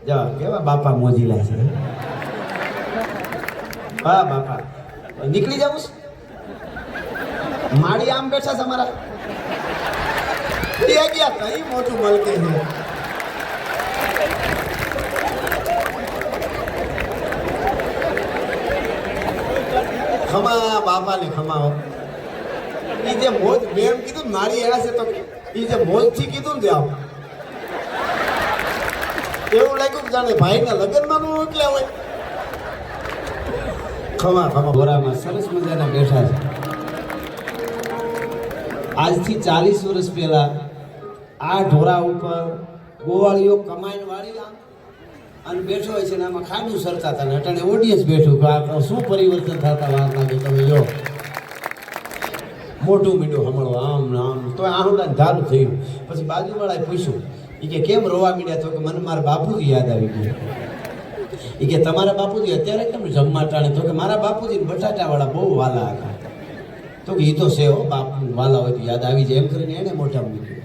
જા કેવા બાપા મોજીલા છે. હા બાપા નીકળી જાવું છે. માળી આમ બેઠા છે અમારા ગયા કઈ મોટું મળકે છે. ખમા બાપા ને ખમાઓ. એ જે મોજ મેં કીધું મારી એવા છે તો એ જે મોજ થી કીધું ને આમ એવું લાગ્યું કે જાણે ભાઈના લગ્નમાં નું એટલે હોય. ખમા ખમા બોરામાં સરસ મજાના બેઠા છે. આજથી 40 વર્ષ પહેલા આ ઢોરા ઉપર ગોવાળીઓ કમાઈને વાળી આમ અને બેઠો હોય છે ને આમાં ખાડું સરતા હતા ને અટાણે ઓડિયન્સ બેઠું કે આ શું પરિવર્તન થતા વાર લાગે તમે જો મોટું મીઠું હમણો આમ ને આમ તો આહુડાને ધારું થયું. પછી બાજુવાળાએ પૂછ્યું એ કે કેમ રોવા મીડ્યા? તો કે મને મારા બાપુજી યાદ આવી ગયું. એ કે તમારા બાપુજી અત્યારે કેમ જમવા ટાણે? તો કે મારા બાપુજી બટાટાવાળા બહુ વાલા હતા. તો કે એ તો છે હો બાપુ વાલા હોય તો યાદ આવી જાય એમ કરીને એને મોઢા મૂક્યું.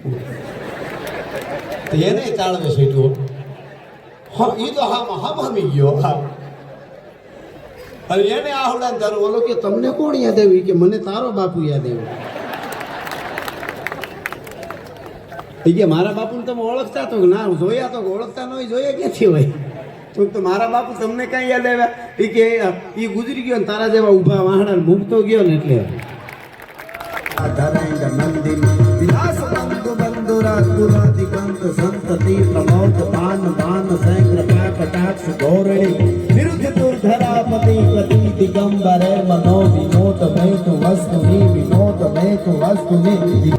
તો એને તાળવે સીટ્યો. હા એ તો હા હમી ગયો. હા અને એને આહુડાને તારું ઓલો કે તમને કોણ યાદ આવ્યું? કે મને તારો બાપુ યાદ આવ્યો. એ કે મારા બાપુને તમે ઓળખતા? તો ના જોયા તો ઓળખતા ન હોય. જોઈએ ક્યાંથી હોય? તો મારા બાપુ તમને કાંઈ યાદ આવ્યા? એ કે એ ગુજરી ગયો ને તારા જેવા ઊભા વાહણા મૂકતો ગયો ને એટલે વિલાસ બંધુ બંધુરા પુરાધિકંત સંતતિ પ્રમોદ પાન પાન સૈન્દ્ર કટાક્ષ ધોરણી વિરુદ્ધ દુર્ધરાપતિ પ્રતિ દિગંબરે મનો વિનોદ મેતુ વસ્તુની વિનોદ મેતુ વસ્તુની.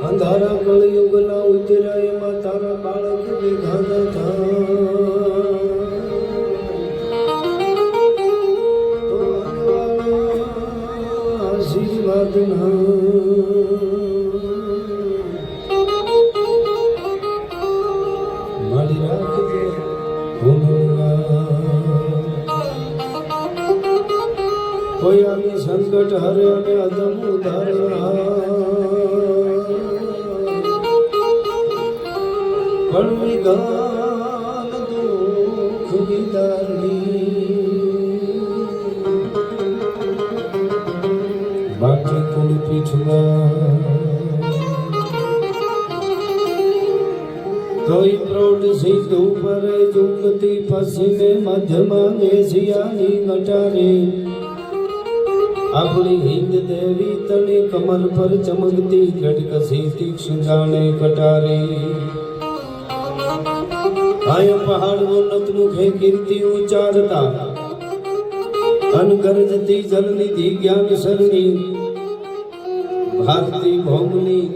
અંધારા કળયુગના ઉતરાયમાં તારા બાળક વિઘાના થા આશીર્વાદના મારી રાખજે કોઈ આવી સંકટ હરે અને અદમ ઉધારા કણવી ગાન દુઃખ વિદારણી બાકી કુલ પીઠમાં કોઈ પ્રૌઢ સિદ્ધ ઉપર જુગતી પસીને મધ્યમાં એશિયાની ગટારે આપણી હિન્દ દેવી તને કમર પર ચમકતી ગટકસી તીક્ષ્ણ જાણે કટારે આયા પહાડ ઉન્નત મુખે કીર્તિ ઉચ્ચારતા અનગરજતી જલનિધિ જ્ઞાન સરણી ભારતી ભૌમની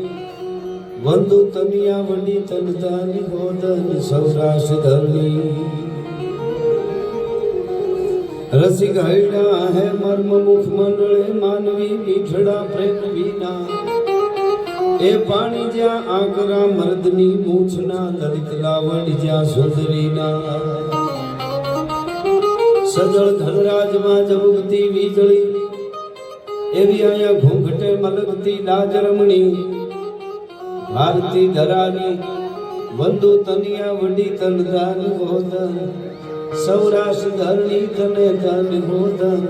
વંદુ તનિયા વડી તનદાની ગોદન સૌરાષ્ટ્ર ધરણી રસિક હૈડા હે મર્મ મુખ મંડળે માનવી મીઠડા પ્રેમ વિના એ પાણી જ્યાં આકરા મર્દની મૂછના લલિત લાવડ જ્યાં સુંદરીના સજળ ધનરાજમાં જબુકતી વીજળી એવી અહીંયા ઘૂંઘટે મલકતી લાજ રમણી ભારતી ધરાની વંદુ તનિયા વડી તનદાન ગોદન સૌરાષ્ટ્ર ધરણી તને ધન ગોદન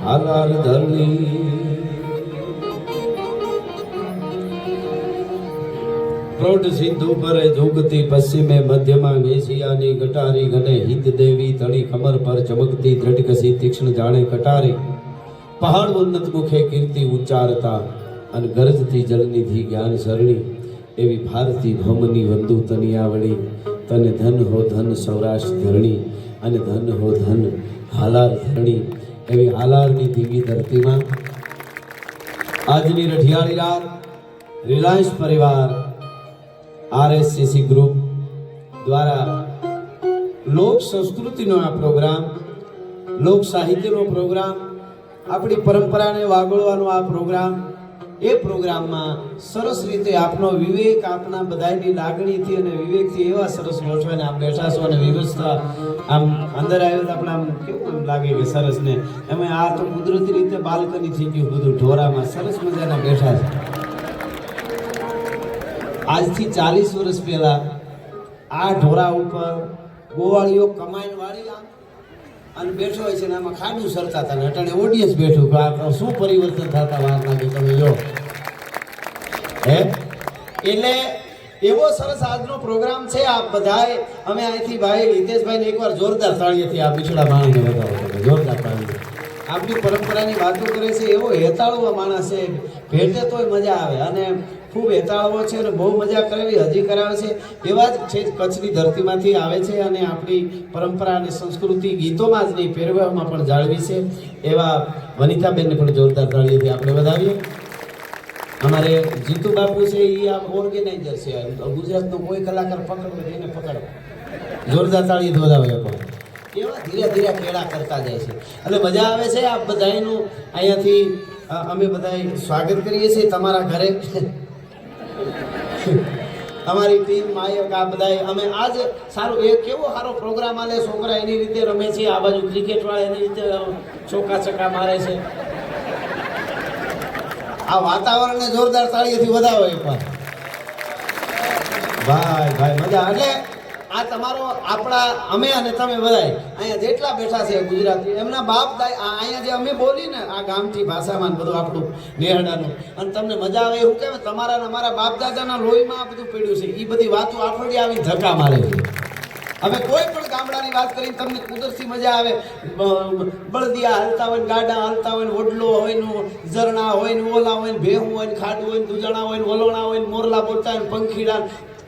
હાલાર ધરણી પ્રૌઢ સિંધુ પર ઝુકતી પશ્ચિમે મધ્યમાં એશિયાની ગટારી ગને હિન્દ દેવી તળી કમર પર ચમકતી દ્રઢકસી તીક્ષ્ણ જાણે કટારી પહાડ ઉન્નત મુખે કીર્તિ ઉચ્ચારતા અને ગરજતી જલનિધિ જ્ઞાન સરણી એવી ભારતી ભૌમની વંદુ તનિયાવળી તને ધન હો ધન સૌરાષ્ટ્ર ધરણી અને ધન હો ધન હાલાર ધરણી એવી હાલારની દિવ્ય ધરતીમાં આજની રઢિયાળી રાત રિલાયન્સ પરિવાર RSCC ગ્રુપ દ્વારા લોક સંસ્કૃતિનો આ પ્રોગ્રામ, લોક સાહિત્યનો પ્રોગ્રામ, આપણી પરંપરાને વાગોળવાનો આ પ્રોગ્રામ, એ પ્રોગ્રામમાં સરસ રીતે આપનો વિવેક, આપના બધાની લાગણીથી અને વિવેકથી એવા સરસ ગોઠવાઈને આપ બેઠા છો અને વ્યવસ્થા આમ અંદર આવ્યો તો આપણે આમ કેવું લાગે કે સરસ ને એમાં આ તો કુદરતી રીતે બાલ્કની થઈ ગયું બધું ઢોરામાં સરસ મજાના બેઠા છે. આજથી 40 વર્ષ પહેલા આ ઢોરા ઉપર ગોવાળીઓ કમાઈને વાળી આમ અને બેઠો હોય છે ને આમાં ખાડું સરતા હતા ને અટાણે ઓડિયન્સ બેઠું કે આ શું પરિવર્તન થતા વાર લાગે તમે જો હે. એટલે એવો સરસ આજનો પ્રોગ્રામ છે. આપ બધાએ અમે અહીંથી ભાઈ હિતેશભાઈને એકવાર જોરદાર તાળીઓથી આ પીછડા માણસને બતાવો તમે જોરદાર તાળી. આપણી પરંપરાની વાતો કરે છે, એવો હેતાળો માણસ છે, ભેટે તોય મજા આવે અને ખૂબ હેતાળો છે અને બહુ મજા કરેલી હજી કરાવે છે. એવા જ છે કચ્છની ધરતીમાંથી આવે છે અને આપણી પરંપરા અને સંસ્કૃતિ ગીતોમાં જ નહીં પહેરવામાં પણ જાળવી છે. એવા વનિતાબેનને પણ જોરદાર તાળીઓથી આપણે વધાવીએ. અમારે જીતુ બાપુ છે એ આ ઓર્ગેનાઇઝર છે. ગુજરાતનો કોઈ કલાકાર પકડવો એને પકડો જોરદાર તાળીઓથી વધાવે પણ એવા ધીરે ધીરે કેળા કરતા જાય છે એટલે મજા આવે છે. આપ બધાનું અહીંયાથી અમે બધા સ્વાગત કરીએ છીએ તમારા ઘરે. અમારી ટીમ માયક આ બધા અમે આજ સારું એ કેવો સારો પ્રોગ્રામ આલે. છોકરા એની રીતે રમે છે, આ બાજુ ક્રિકેટ વાળા એની રીતે ચોકા ચકા મારે છે. આ વાતાવરણને જોરદાર તાળીઓથી વધાવો એકવાર ભાઈ ભાઈ મજા. એટલે આ તમારો આપણા અમે અને તમે બધા અહીંયા જેટલા બેઠા છે ગુજરાતી એમના બાપ દાય અહીંયા જે અમે બોલી ને આ ગામથી ભાષામાં બધું આપણું નેહડાનું અને તમને મજા આવે એવું કહેવાય. તમારા ને અમારા બાપ દાદાના લોહીમાં આ બધું પડ્યું છે. એ બધી વાતો આફડી આવી ધક્કા મારે છે. હવે કોઈ પણ ગામડાની વાત કરીને તમને કુદરતી મજા આવે. બળદિયા હાલતા હોય ને, ગાડા હાલતા હોય ને, વડલો હોય ને, ઝરણા હોય ને, ઓલા હોય ને, ભેહું હોય ને, ખાડું હોય ને, દુજણા હોય ને, વલોણા હોય ને, મોરલા બોલતા હોય ને, પંખીડા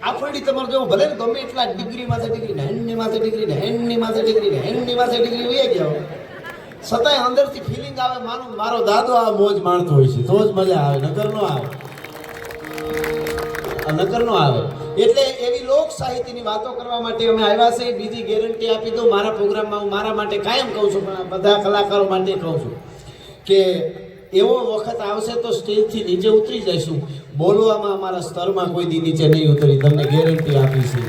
આફડી તમારે જો ભલે ને ગમે એટલા ડિગ્રી માથે ડિગ્રી ને હેન્ડની માથે ડિગ્રી ને હેન્ડની માથે ડિગ્રી ને હેન્ડની માથે ડિગ્રી વહી ગયા છતાંય અંદરથી ફિલિંગ આવે મારો દાદો આ મોજ માણતો હોય છે તો જ મજા આવે, નકર નો આવે. એટલે એવી લોક સાહિત્યની વાતો કરવા માટે અમે આવ્યા છે. બીજી ગેરંટી આપી દઉં મારા પ્રોગ્રામમાં હું મારા માટે કાયમ કહું છું, પણ બધા કલાકારો માટે કહું છું કે એવો વખત આવશે તો સ્ટેજથી નીચે ઉતરી જઈશું. બોલવામાં અમારા સ્તરમાં કોઈ દી નીચે નહીં ઉતરી, તમને ગેરંટી આપી છે.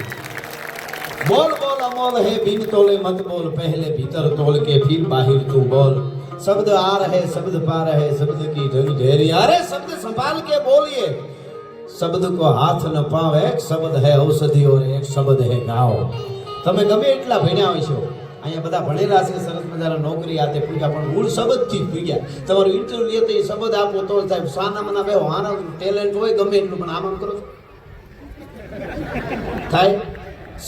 બોલ બોલ અમોલ હે બિન તોલે મત બોલ, પહેલે ભીતર તોલ કે ફિર બાહિર તું બોલ. शब्द आ रहे शब्द पा रहे शब्द की ढंग ढेरी. अरे शब्द संभाल के बोलिए, शब्द को हाथ न पाओ. एक शब्द है औषधि और एक शब्द है गाओ. તમે ગમે એટલા ભણ્યા હોય છો, અહીંયા બધા ભણેલા છે, સરસ મજાના નોકરી આતે પૂગ્યા, પણ મૂળ શબ્દથી પૂગ્યા. તમારું ઇન્ટરવ્યુ લે તો એ શબ્દ આપો તો સાહેબ સાના મના બે હારા ટેલેન્ટ હોય ગમે એટલું, પણ આમ કરો થાય.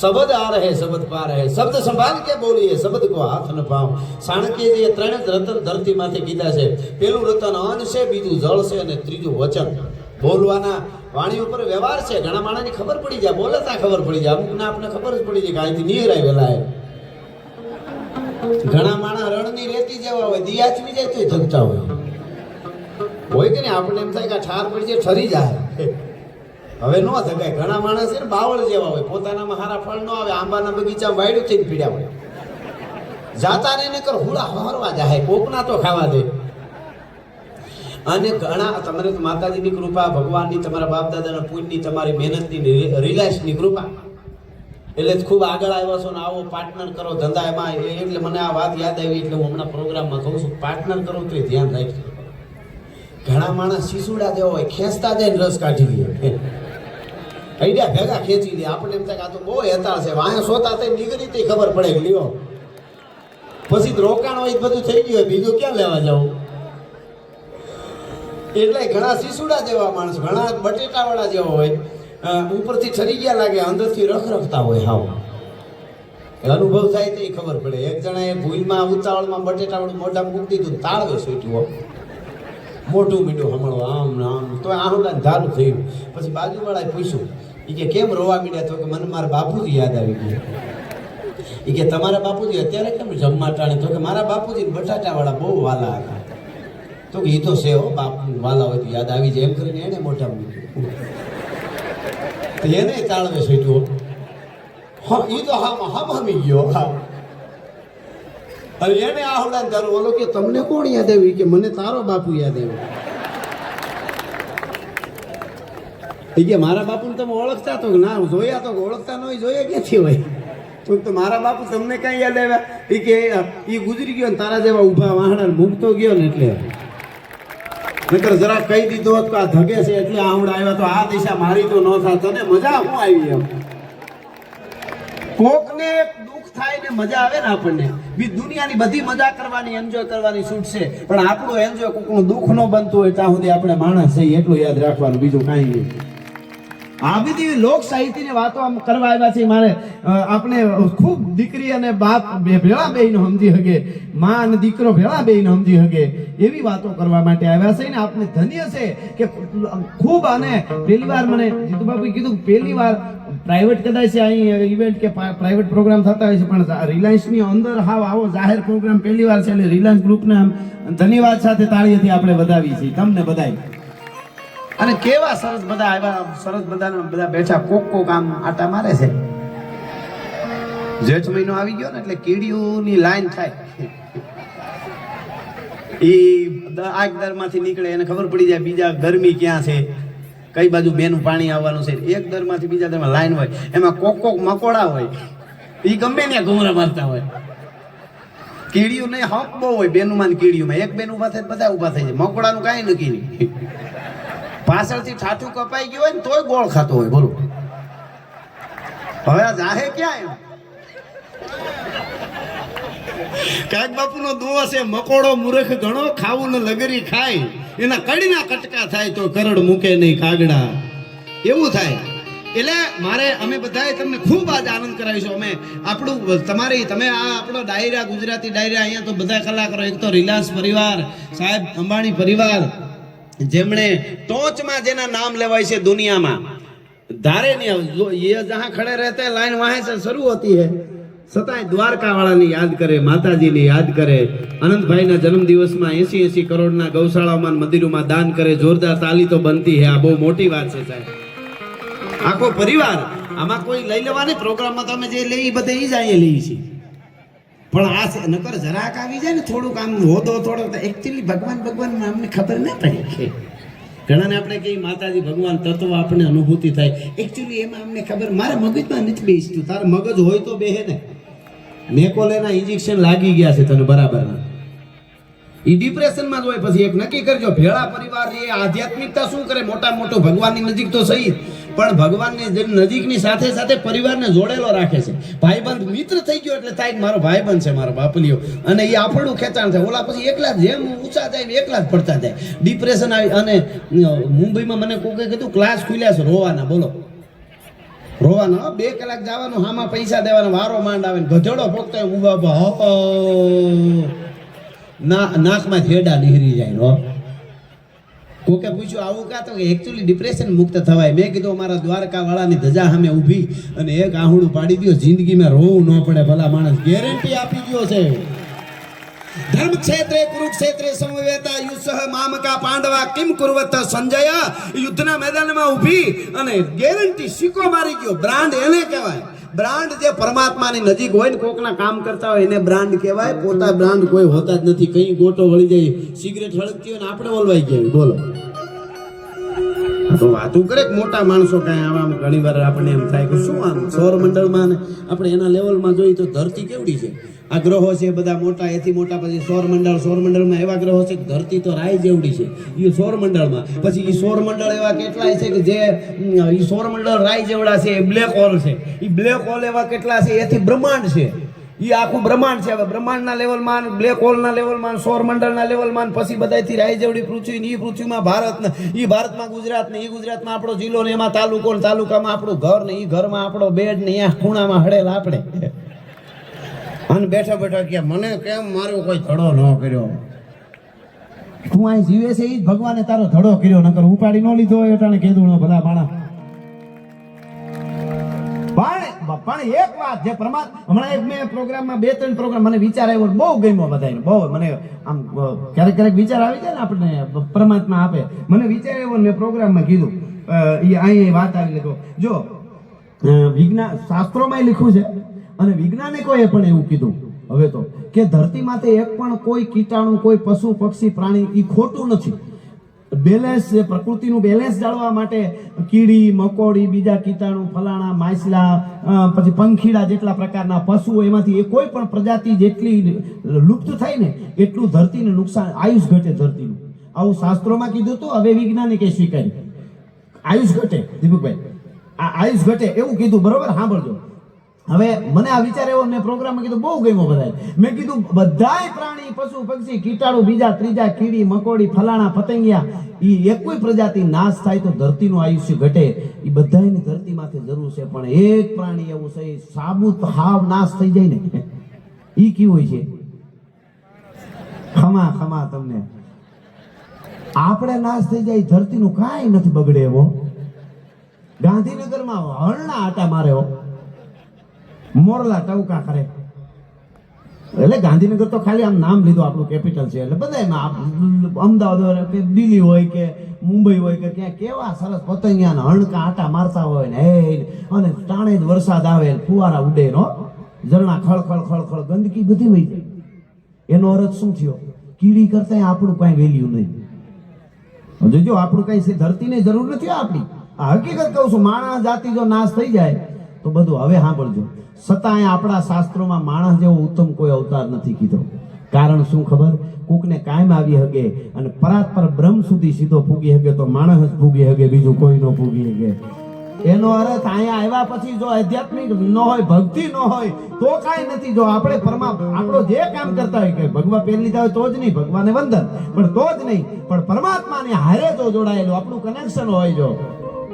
શબ્દ આ રહે શબ્દ પા રહે, શબ્દ સંભાળ કે બોલીએ, શબ્દ કો હાથ ન પાવ. ચાણક્યજીએ ત્રણ જ રતન ધરતીમાંથી કીધા છે. પેલું રતન અન્ન છે, બીજું જળ છે અને ત્રીજું વચન. બોલવાના વાણી ઉપર વ્યવહાર છે. ઘણા માણસની ખબર પડી જાય, બોલે ત્યાં ખબર પડી જાય, અમુકને આપણે ખબર જ પડી જાય કે અહીંથી નિયર આવેલા હે. ઘણા માણસ રણની રેતી જેવા હોય, દિયાચવી જાય તો ધગતા હોય કે નહીં. આપણને એમ થાય કે ઠાર પડી જાય ઠરી જાય, હવે નો ધગાય. ઘણા માણસ છે ને બાવળ જેવા હોય, પોતાનામાં સારા ફળ ન આવે, આંબાના બગીચા વાયડું થઈને પીડ્યા હોય. જાતા ને કર હુડા હરવા જાય, કોકના તો ખાવા દે. અને ઘણા તમારે તો માતાજીની કૃપા, ભગવાનની, તમારા બાપ દાદાના પુણ્યની, તમારી મહેનતની, રિલાયન્સની કૃપા, એટલે ખૂબ આગળ આવ્યા છો ને. આવો પાર્ટનર કરો ધંધા એમાં. એટલે મને આ વાત યાદ આવી એટલે હું હમણાં પ્રોગ્રામમાં કહું છું, પાર્ટનર કરો તો ધ્યાન રાખજો. ઘણા માણસ શીશુડા જેવા હોય, ખેંચતા જાય ને રસ કાઢી લે, આઈડિયા ભેગા ખેંચી લે. આપણને એમ થાય કે આ તો બહુ હેતાળ છે, વાંહે સોતા થઈ નીકળી તે ખબર પડે કે લ્યો, પછી રોકાણ હોય બધું થઈ ગયું હોય, બીજું ક્યાં લેવા જવું. એટલે ઘણા શીશુડા જેવા માણસ, ઘણા બટેટાવાળા જેવા હોય, ઉપરથી ઠરી ગયા લાગે, અંદરથી રખરખતા હોય. હાવ અનુભવ થાય તો ખબર પડે. એક જણાએ ભૂલમાં ઉતાવળમાં બટેટાવાળું મોઢામાં મૂકી દીધું, તાળવે સૂટ્યું, મોઢું મીઠું હમણો આમ ને આમ, તો આહુડાને ધારું થયું. પછી બાજુવાળાએ પૂછ્યું, એ કે કેમ રોવા માંડ્યા? તો કે મને મારા બાપુજી યાદ આવી ગયા. એ કે તમારા બાપુજી અત્યારે કેમ જમવા ટાણે? તો કે મારા બાપુજી બટાટાવાળા બહુ વાલા હતા. તો કે એ તો છે હો, બાપુ વાલા હોય તો યાદ આવી જાય, એમ કરીને એને મોઢામાં મૂક્યું. તો એને તાળવે સૂટ્યું. હા, એ તો હા હમી ગયો. હા, અને એને આહુડાને ધારું. ઓલો કે તમને કોણ યાદ આવ્યું? કે મને તારો બાપુ યાદ આવ્યો. એ કે મારા બાપુને તમે ઓળખતા? તો ના જોયા, તો ઓળખતા ન હોય, જોઈએ ક્યાંથી હોય? તો મારા બાપુ તમને કાંઈ યાદ આવ્યા? એ કે એ ગુજરી ગયો ને તારા જેવા ઊભા વાહણા મૂકતો ગયો ને એટલે. નકર જરા કહી દીધો હોત કે આ ધગે છે એટલે આહુડા આવ્યા, તો આ દિશા મારી તો ન થાય. તને મજા શું આવી? એમ કોકને દુઃખ થાય ને મજા આવે ને આપણને, દુનિયાની બધી મજા કરવાની, એન્જોય કરવાની છૂટ છે, પણ આપણું એન્જોય કોકનું દુઃખ ન બનતું હોય ત્યાં સુધી આપણે માણસ છીએ એટલું યાદ રાખવાનું, બીજું કાંઈ નહીં. આ બધી લોક સાહિત્યની વાતો આમ કરવા આવ્યા છે. મારે આપણે ખૂબ દીકરી અને બાપ ભેળા બેહીને સમજી શકે, માં અને દીકરો ભેળા બેહીને સમજી શકે એવી વાતો કરવા માટે આવ્યા છે. ને આપણે ધન્ય છે કે ખૂબ. અને પહેલી વાર મને જીતુબાબુએ કીધું, પહેલી વાર પ્રાઇવેટ કદાચ છે અહીં ઇવેન્ટ કે પ્રાઇવેટ પ્રોગ્રામ થતા હોય છે, પણ રિલાયન્સની અંદર હાવ આવો જાહેર પ્રોગ્રામ પહેલી વાર છે. એટલે રિલાયન્સ ગ્રુપને ધન્યવાદ સાથે તાળીઓથી આપણે વધાવી છીએ, તમને બધાય. અને કેવા સરસ બધા આવ્યા, સરસ બધા બેઠા, કોક આમ આટા મારે છે. જેઠ મહિનો આવી ગયો ને એટલે કીડીઓની લાઈન થાય. એ આગ દરમાંથી નીકળે, એને ખબર પડી જાય બીજા ગરમી ક્યાં છે, કઈ બાજુ બેનું પાણી આવવાનું છે. એક દરમાંથી બીજા દરમાં લાઈન હોય, એમાં કોક મકોડા હોય, એ ગમે ત્યાં ઘુમરા મારતા હોય. કીડીઓ નહીં, હક બહુ હોય બેનુમાં કીડીઓમાં. એક બેન ઉભા થાય બધા ઉભા થઈ જાય, મકોડાનું કાંઈ નક્કી નહીં. પાછળથી ઠાઠું કપાઈ ગયું હોય ને તોય ગોળ ખાતો હોય. બોલો હવે આ જાહે ક્યાં? કાક બાપુનો દુઓ છે, મકોડો મૂર્ખ ઘણો, ખાવું ને લગરી ખાય, એના કડીના કટકા થાય તો કરડ મૂકે નહીં કાગડા. એવું થાય. એટલે મારે અમે બધાએ તમને ખૂબ આજ આનંદ કરાવીશું. અમે આપણું તમે આ આપણો ડાયરા, ગુજરાતી ડાયરા, અહીંયા તો બધા કલાકારો, એક તો રિલાયન્સ પરિવાર, સાહેબ અંબાણી પરિવાર, જેમણે ટોચમાં જેના નામ લેવાય છે દુનિયામાં, ધારે નહીં ये जहां खड़े रहते हैं लाइन वहां से शुरू होती है, છતાંય દ્વારકા વાળાની યાદ કરે, માતાજીની યાદ કરે, અનંતભાઈના જન્મ દિવસમાં 80 કરોડના ગૌશાળામાં મંદિરોમાં દાન કરે. જોરદાર તાલી તો બનતી હે. આ બહુ મોટી વાત છે સાહેબ. આખો પરિવાર, આમાં કોઈ લઈ લેવાની પ્રોગ્રામમાં તમે જે લઈ બધે ઈ જ અહીંયા લઈ છે, પણ આ નકર જરાક આવી જાય ને થોડુંક આમ હોદો થોડો, એકચ્યુઅલી ભગવાન અમને ખબર ન પડે. ઘણાને આપણે કહીએ માતાજી ભગવાન તત્વ આપણને અનુભૂતિ થાય, એકચ્યુઅલી એમાં અમને ખબર, મારા મગજમાં નથી બેસતું. તારે મગજ હોય તો બેહે ને. મેકોલેના ઇન્જેક્શન લાગી ગયા છે તને બરાબર ના, એ ડિપ્રેશનમાં જ હોય. પછી એક નક્કી કરજો, ભેળા પરિવાર એ આધ્યાત્મિકતા શું કરે, મોટું ભગવાનની નજીક તો સહી, પણ ભગવાનની નજીકની સાથે સાથે પરિવારને જોડેલો રાખે છે. ભાઈબંધ મિત્ર થઈ ગયો એટલે થાય મારો ભાઈબંધ છે, મારો બાપલિયો, અને એ આપણું ખેંચાણ થાય. ઓલા પછી એકલા જેમ ઊંચા જાય એકલા જ પડતા જાય, ડિપ્રેશન આવી. અને મુંબઈમાં મને કોકે કીધું ક્લાસ ખુલ્યા છે રોવાના. બોલો રોવાના, 2 કલાક જવાનું, હામાં પૈસા દેવાના, વારો માંડ આવે, ગધેડો પોકતા ઉભા નાકમાં હેડા નીહરી જાય. કોકે પૂછ્યું આવું કા? તો એકચ્યુઅલી ડિપ્રેશન મુક્ત થવાય. મેં કીધું અમારા દ્વારકા વાળાની ધજા સામે ઊભી અને એક આહુડું પાડી દો, જિંદગીમાં રોવું ન પડે. ભલા માણસ ગેરંટી આપી ગયો છે. ધર્મ ક્ષેત્રે કુરુક્ષેત્રે સમવેતા યુસહ મામકા પાંડવા કિમ કુર્વત સંજય. યુદ્ધના મેદાનમાં ઊભી અને ગેરંટી સિક્કો મારી ગયો. બ્રાન્ડ એને કહેવાય. બ્રાન્ડ જે પરમાત્માની નજીક હોય ને કોકના કામ કરતા હોય એને બ્રાન્ડ કહેવાય. પોતા બ્રાન્ડ કોઈ હોતા જ નથી. કઈ ગોટો વળી જાય, સિગરેટ હળગતી હોય ને આપણે ઓલવાઈ ગયા. બોલો તો વાતું કરે મોટા માણસો કાંઈ આમ ઘણી વાર આપણને એમ થાય કે શું આમ સૌરમંડળમાં આપણે એના લેવલમાં જોઈએ તો ધરતી કેવડી છે. આ ગ્રહો છે બધા મોટા, એથી મોટા. પછી સૌરમંડળમાં એવા ગ્રહો છે કે ધરતી તો રાય જેવડી છે એ સૌરમંડળમાં. પછી એ સૌરમંડળ એવા કેટલાય છે કે જે એ સૌરમંડળ રાય જેવડા છે એ બ્લેક હોલ છે. એ બ્લેક હોલ એવા કેટલા છે, એથી બ્રહ્માંડ છે. એ આખું બ્રહ્માંડ છે. હવે બ્રહ્માંડના લેવલમાં, બ્લેક હોલના લેવલમાં, સૌરમંડળના લેવલમાં, પછી બધાથી રાય જેવડી પૃથ્વી ને એ પૃથ્વીમાં ભારત ને એ ભારતમાં ગુજરાત ને એ ગુજરાતમાં આપણો જિલ્લો ને એમાં તાલુકો ને તાલુકામાં આપણું ઘર ને એ ઘરમાં આપણો બેડ ને અહીંયા ખૂણામાં હડેલ આપણે અને બેઠા બેઠા કે મને કેમ મારો કોઈ ધડો ન કર્યો. તું અહીં જીવે છે એ જ ભગવાને તારો ધડો કર્યો, નકર ઉપાડી ન લીધો હોય એટલે કીધું ન ભલા માણા. પણ એક વાત જે હમણાં એક મેં પ્રોગ્રામમાં 2-3 પ્રોગ્રામ મને વિચાર આવ્યો, બહુ ગમ્યો બધાને, બહુ મને આમ ક્યારેક ક્યારેક વિચાર આવી જાય ને આપણને પરમાત્મા આપે. મને વિચાર આવ્યો, મેં પ્રોગ્રામમાં કીધું એ અહીં વાત આવી લીધો. જો વિજ્ઞાન શાસ્ત્રોમાં લખ્યું છે અને વૈજ્ઞાનિકોએ પણ એવું કીધું હવે તો કે ધરતી માથે એક પણ કોઈ કીટાણુ, કોઈ પશુ પક્ષી પ્રાણી એ ખોટું નથી. બેલેન્સ છે, પ્રકૃતિનું બેલેન્સ જાળવવા માટે કીડી મકોડી, બીજા કીટાણુ, ફલાણા, માછલા, પછી પંખીડા જેટલા પ્રકારના પશુઓ, એમાંથી એ કોઈ પણ પ્રજાતિ જેટલી લુપ્ત થાય ને એટલું ધરતીને નુકસાન, આયુષ ઘટે ધરતીનું. આવું શાસ્ત્રોમાં કીધું હતું, હવે વૈજ્ઞાનિકે સ્વીકાર્યું આયુષ ઘટે. દીપકભાઈ આ આયુષ ઘટે એવું કીધું, બરોબર? સાંભળજો. હવે મને આ વિચાર એવો, મેં પ્રોગ્રામમાં કીધું બહુ ગમ્યો બધાય. મેં કીધું બધાય પ્રાણી, પશુ પક્ષી, કીટાણુ, બીજા ત્રીજા, કીડી મકોડી, ફલાણા પતંગિયા, એ એક કોઈ પ્રજાતિ નાશ થાય તો ધરતીનું આયુષ્ય ઘટે. એ બધાની ધરતી માથે જરૂર છે, પણ એક પ્રાણી એવું છે સાબુત હાવ નાશ થઈ જાય ને, એ કેવું હોય છે? ખમા ખમા તમને આપણે નાશ થઈ જાય, ધરતીનું કાંઈ નથી બગડે એવો. ગાંધીનગરમાં હળના આટા મારે, મોરલા ટવકા કરે. એટલે ગાંધીનગર તો ખાલી આમ નામ લીધું, આપણું કેપિટલ છે એટલે બધા અમદાવાદ હોય કે દિલ્હી હોય કે મુંબઈ હોય કે ક્યાં કેવા સરસ પતંગિયાના હણકા આટા મારતા હોય ને, અને ટાણે જ વરસાદ આવે, ફુવારા ઉડે, નો ઝરણા ખળ ખળ ખળ ખળ, ગંદકી બધી વહી જાય. એનો અર્થ શું થયો? કીડી કરતા આપણું કઈ વેલ્યુ નહીં. જોજો આપણું કઈ ધરતીને જરૂર નથી આપણી. આ હકીકત કહું છું, માણસ જાતિ જો નાશ થઈ જાય તો બધું. હવે સાંભળજો, છતાં આપણા શાસ્ત્રોમાં માણસ જેવો ઉત્તમ કોઈ અવતાર નથી કીધો. કારણ શું ખબર? કોકને કાયમ આવી હગે અને પરાત્પર બ્રહ્મ સુધી સીધો પૂગી હગે તો માણસ જ પૂગી હગે, બીજું કોઈ ન પૂગી હગે. એનો અર્થ અહીંયા આવ્યા પછી જો આધ્યાત્મિક ન હોય, ભક્તિ ન હોય તો કાંઈ નથી. જો આપણે આપણો જે કામ કરતા હોય કે ભગવાન પહેરી લીધા હોય તો જ નહીં, ભગવાનને વંદન, પણ તો જ નહીં, પણ પરમાત્માને હારે જો જોડાયેલું આપણું કનેક્શન હોય જો,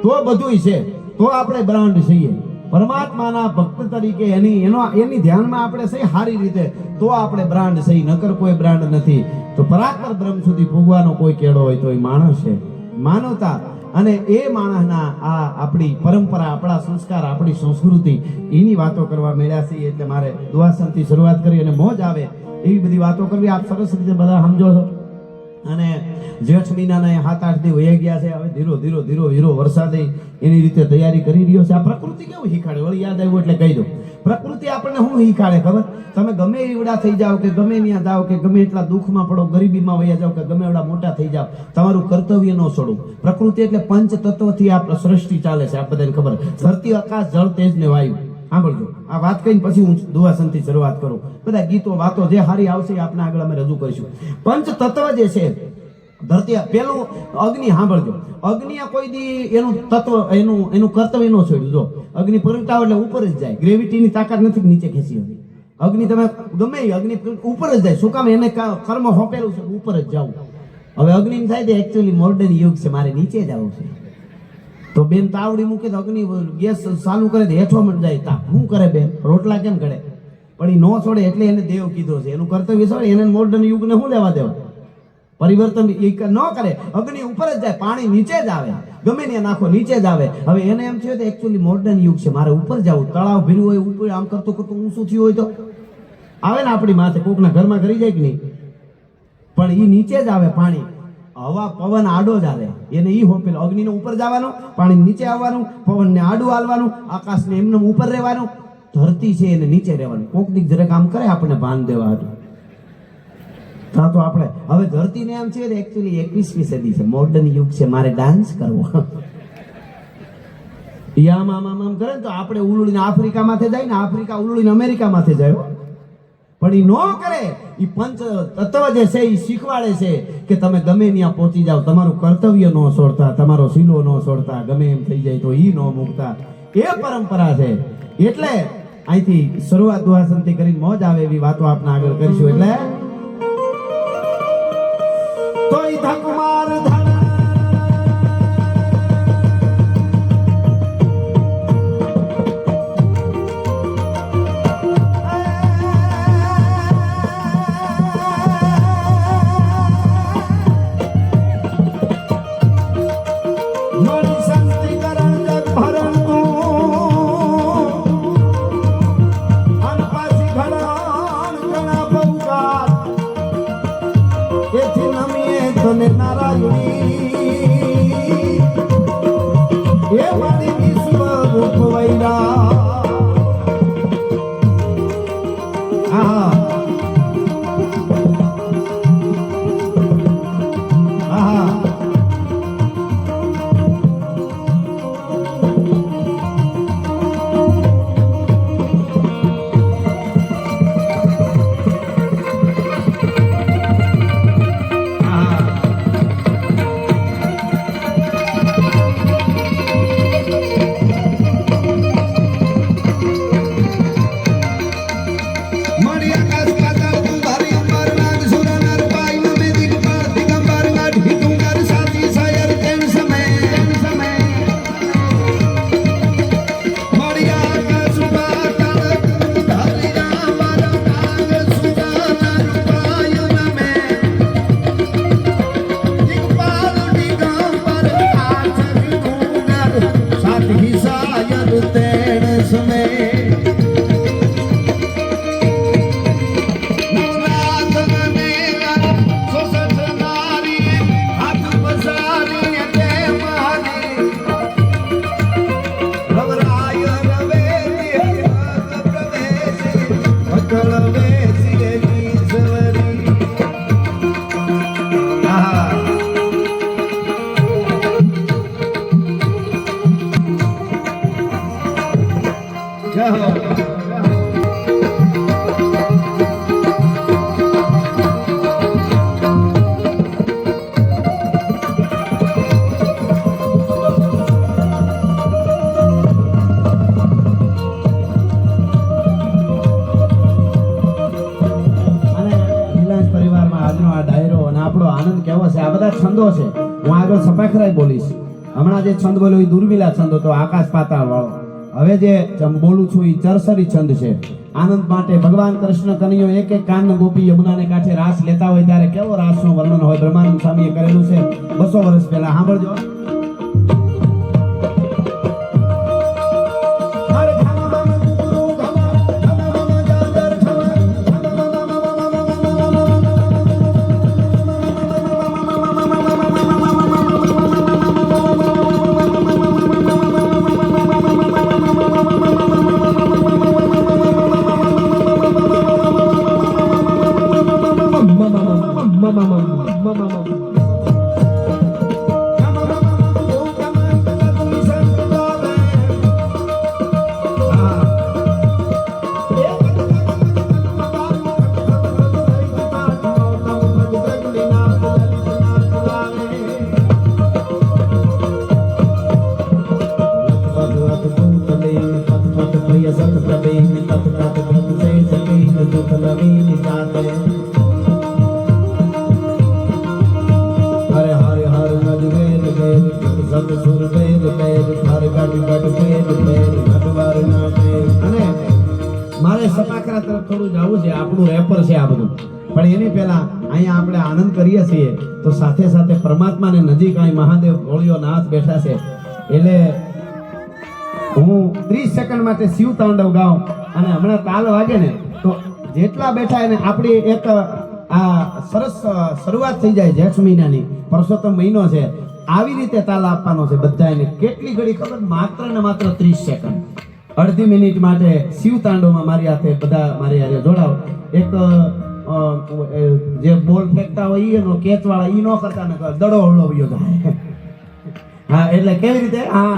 તો બધું છે, તો આપણે બ્રાન્ડ છીએ. પરમાત્માના ભક્ત તરીકે એની ધ્યાનમાં આપણે સહી સારી રીતે, તો આપણે બ્રાન્ડ સહી, નકર કોઈ બ્રાન્ડ નથી. તો પરાત્પર બ્રહ્મ સુધી પૂગવાનો કોઈ કેળો હોય તો એ માણસ છે. માનવતા અને એ માણસના આ આપણી પરંપરા, આપણા સંસ્કાર, આપણી સંસ્કૃતિ, એની વાતો કરવા મળ્યા છીએ. એટલે મારે દુઆસનથી શરૂઆત કરી અને મોજ આવે એવી બધી વાતો કરવી. આપ સરસ રીતે બધા સમજો છો. અને જેઠ મહિનાના 7-8 દી વહી ગયા છે. હવે ધીરો ધીરો વરસાદે એની રીતે તૈયારી કરી રહ્યો છે. આ પ્રકૃતિ કેવું શીખાડે, વળી યાદ આવ્યું એટલે કહી દઉં. પ્રકૃતિ આપણને શું શીખાડે ખબર? તમે ગમે એવડા થઈ જાઓ કે ગમે ત્યાં જાઓ કે ગમે એટલા દુઃખમાં પડો, ગરીબીમાં વયા જાઓ કે ગમે એવડા મોટા થઈ જાઓ, તમારું કર્તવ્ય ન છોડવું. પ્રકૃતિ એટલે પંચ તત્વથી આ સૃષ્ટિ ચાલે છે, આ બધાને ખબર. ધરતી, આકાશ, જળ, તેજ ને વાયુ. સાંભળજો, આ વાત કહીને પછી હું દુઆસનથી શરૂઆત કરું. બધા ગીતો વાતો જે હારી આવશે એ આપણે આગળ અમે રજૂ કરીશું. પંચ તત્વ જે છે ધરતી, પેલું અગ્નિ. સાંભળજો, અગ્નિ કોઈ દી એનું તત્વ, એનું કર્તવ્ય ન છોડ્યું. જો અગ્નિ પ્રગટાવો એટલે ઉપર જ જાય, ગ્રેવિટીની તાકાત નથી નીચે ખેંચી. અગ્નિ તમે ગમે અગ્નિ ઉપર જ જાય. શું કામ? એને કર્મ હોપેલું છે, ઉપર જ જવું. હવે અગ્નિ થાય તો એકચ્યુઅલી મોડર્ન યુગ છે, મારે નીચે જવું છે. તો બેન તાવડી મૂકે તો અગ્નિ ગેસ ચાલુ કરે તો હેઠો મટ જાય. તા શું કરે બેન? રોટલા કેમ કરે? પણ એ ન છોડે એટલે એને દેવ કીધો છે. એનું કર્તવ્ય છોડે, એને મોડર્ન યુગને શું લેવા દેવા? પરિવર્તન એ ન કરે. અગ્નિ ઉપર જ જાય, પાણી નીચે જ આવે, ગમે ત્યાં નાખો નીચે જ આવે. હવે એને એમ થયું કે એકચ્યુઅલી મોડર્ન યુગ છે, મારે ઉપર જવું. તળાવ ભર્યું હોય, ઉપર આમ કરતું કરતું ઊંચું થયું હોય તો આવે ને આપણી માથે, કોકના ઘરમાં કરી જાય કે નહીં? પણ એ નીચે જ આવે પાણી. હવા પવન આડો જ આવે, એને ઈ હોપેલ. અગ્નિને ઉપર જવાનું, પાણી નીચે આવવાનું, પવનને આડું હાલવાનું, આકાશને એમને ઉપર રહેવાનું, ધરતી છે એને નીચે રહેવાનું. કોક દીક જરાક આમ કરે આપણને ભાન દેવા હતું. તો આપણે હવે ધરતીને એમ છે એકચ્યુઅલી 21મી સદી છે, મોડર્ન યુગ છે, મારે ડાન્સ કરવો. આમ આમ આમ આમ કરે તો આપણે ઉલળીને આફ્રિકામાંથી જાય ને, આફ્રિકા ઉલળીને અમેરિકામાંથી જાય. પણ એ ન કરે. એ પંચ તત્વ જે છે એ શીખવાડે છે કે તમે ગમે ત્યાં પહોંચી જાઓ, તમારું કર્તવ્ય ન છોડતા, તમારો શીલો ન છોડતા, ગમે એમ થઈ જાય તો એ ન મૂકતા. એ પરંપરા છે. એટલે અહીંથી શરૂઆત દુહાસનથી કરીને મોજ આવે એવી વાતો આપણે આગળ કરીશું એટલે તોય ધકમાર ધન તને નારાયણી એ મારી વિશ્વ રૂપ વૈરા આહા આહા છંદો છે હું આગળ સપાખરાય બોલીશ હમણાં જે છંદ બોલ્યો એ દુર્મિલા છંદ હતો આકાશ પાતાળ વાળો હવે જે બોલું છું એ ચરસરી છંદ છે આનંદ માટે ભગવાન કૃષ્ણ કનૈયો એક એક કાન ગોપી યમુનાને કાંઠે રાસ લેતા હોય ત્યારે કેવો રાસનું વર્ણન હોય બ્રહ્માનંદ સ્વામીએ કરેલું છે 200 વર્ષ પહેલા સાંભળજો મારે સપાખરા તરફ થોડું જવું છે આપણું રેપર છે આ બધું પણ એની પહેલા અહીંયા આપણે આનંદ કરીએ છીએ તો સાથે સાથે પરમાત્માને નજીક અહીં મહાદેવ ભોળિયો નાથ બેઠા છે એટલે હું 30 સેકન્ડ માટે શિવ તાંડવ ગાઉં અને હમણાં તાલ વાગે ને તો જેટલા બેઠા એને આપણી એક આ સરસ શરૂઆત થઈ જાય જેઠ મહિનાની પરસોત્તમ મહિનો છે આવી રીતે તાલ આપવાનો છે બધાને કેટલી ઘડી ખબર માત્ર ને માત્ર 30 સેકન્ડ અડધી મિનિટ માટે શિવ તાંડવમાં મારી હાથે બધા મારી હારે જોડાવ એક જે બોલ ફેંકતા હોય એનો કેચ વાળા ઈ નો કરતા ને દડો હળો વયો જાય હા એટલે કેવી રીતે હા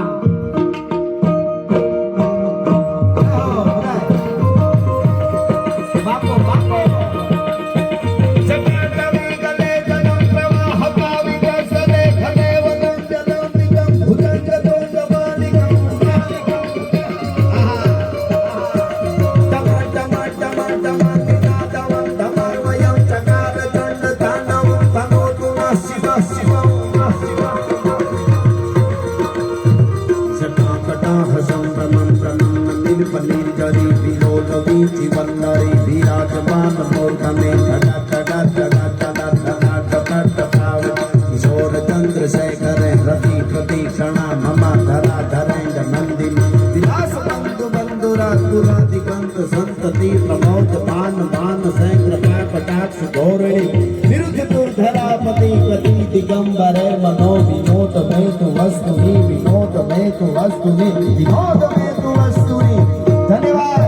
વીચી વલ્લરી વિરાજમાન મૂર્ધને ધગા ધગા ધગા ધગા ધગા ધગા ધગાવ કિશોર ચંદ્રશેખર રતિ પ્રતિક્ષણા મમા ધરા ધરેન્દ્ર નંદિની વિલાસ બંધુ બંધુરા પુરાધિકંત સંતતિ પ્રમોદ માન માન સેન્દ્ર કટાક્ષ ધોરણી વિરુદ્ધ દુર્ધરાપતિ ગતિ દિગંબરે મનો વિનોદ મેતુ વસ્તુની વિનોદ મેતુ વસ્તુની વિનોદ મેતુ વસ્તુની ધન્યવાદ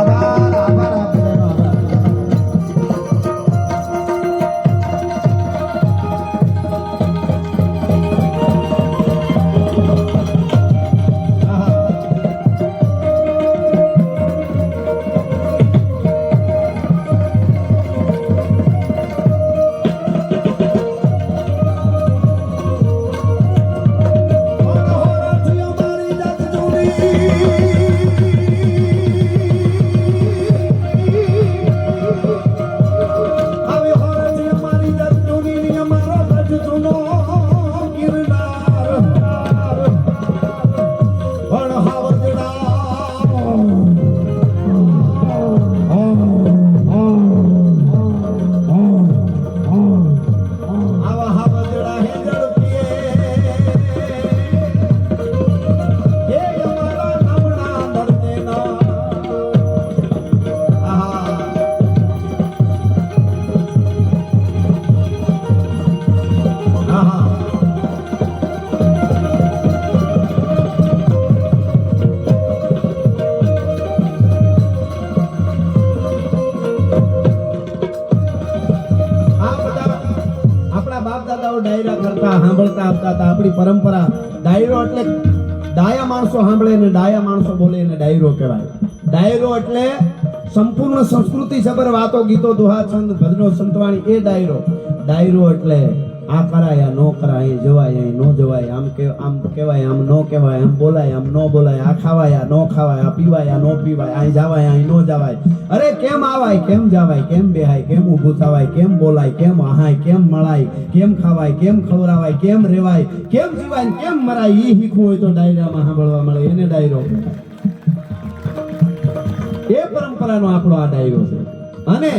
આભાર આભાર આપ બધાનો આભાર ડાયરા કરતા સાંભળતા આવતા હતા. આપણી પરંપરા ડાયરો એટલે ડાયા માણસો સાંભળે ને ડાયા માણસો બોલે ને ડાયરો કહેવાય. ડાયરો એટલે સંપૂર્ણ સંસ્કૃતિ સબર વાતો ગીતો દુહા છંદ ભજનો સંતવાણી એ ડાયરો. ડાયરો એટલે આ કરાય આ નો કરાય, જવાય નો જવાય, આમ કહેવાય આમ નો કહેવાય, આમ બોલાય આમ નો બોલાય, આ ખાવાય આ નો ખાવાય, આ પીવાય આ નો પીવાય, અહીં જવાય અહીં નો જવાય. અરે કેમ આવાય કેમ જવાય, કેમ બેહાય કેમ ઊભું થવાય, કેમ બોલાય કેમ આહાય, કેમ મળાય કેમ ખાવાય, કેમ ખવરાવાય, કેમ રેવાય, કેમ જીવાય કેમ મરાય, એ શીખવું હોય તો ડાયરામાં સાંભળવા મળે, એને ડાયરો. એ પરંપરાનો આપણો આ ડાયરો છે. અને